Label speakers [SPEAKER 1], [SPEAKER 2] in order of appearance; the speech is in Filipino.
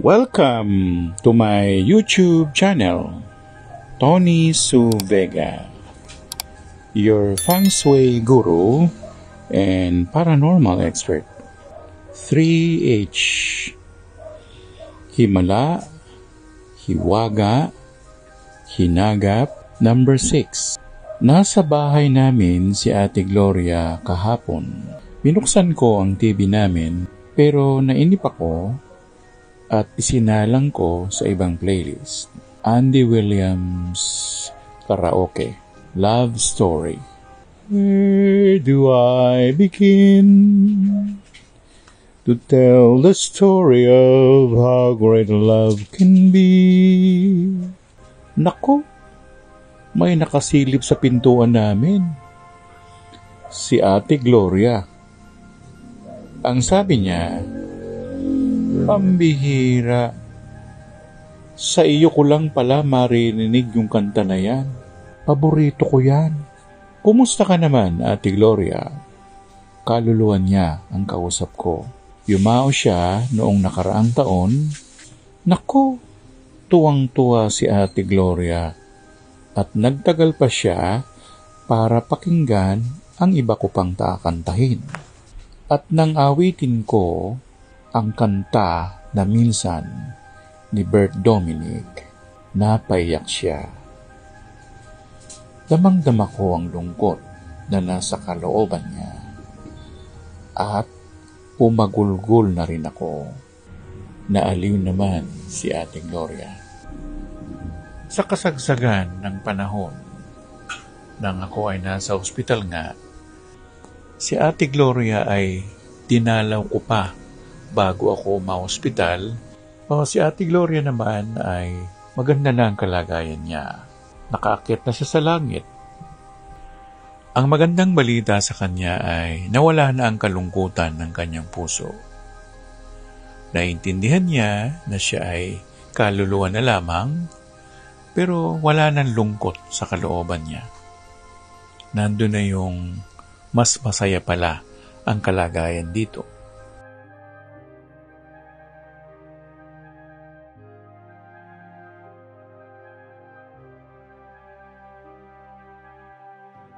[SPEAKER 1] Welcome to my YouTube channel, Tony Su Vega, your feng shui guru and paranormal expert. 3H Himala, Hiwaga, Hinagap. Number 6. Nasa bahay namin si Ate Gloria kahapon. Binuksan ko ang TV namin pero nainip ako at isinalang ko sa ibang playlist. Andy Williams Karaoke, Love Story. Where do I begin to tell the story of how great love can be? Nako, may nakasilip sa pintuan namin. Si Ate Gloria. Ang sabi niya, pambihira. Sa iyo ko lang pala marinig yung kanta na yan. Paborito ko yan. Kumusta ka naman, Ate Gloria? Kaluluwan niya ang kausap ko. Yumao siya noong nakaraang taon. Nako, tuwang-tuwa si Ate Gloria. At nagtagal pa siya para pakinggan ang iba ko pang kakantahin. At nang awitin ko ang kanta na minsan ni Bert Dominic, napaiyak siya. Damang-dama ko ang lungkot na nasa kalooban niya. At pumagulgol na rin ako. Naaliw naman si Ate Gloria. Sa kasagsagan ng panahon, nang ako ay nasa ospital nga, si Ate Gloria ay dinalaw ko pa bago ako ma-hospital. Si Ate Gloria naman ay maganda na ang kalagayan niya. Nakaakyat na siya sa langit. Ang magandang balita sa kanya ay nawala na ang kalungkutan ng kanyang puso. Naintindihan niya na siya ay kaluluwa na lamang, pero wala nang lungkot sa kalooban niya. Nandun na yung mas masaya pala ang kalagayan dito.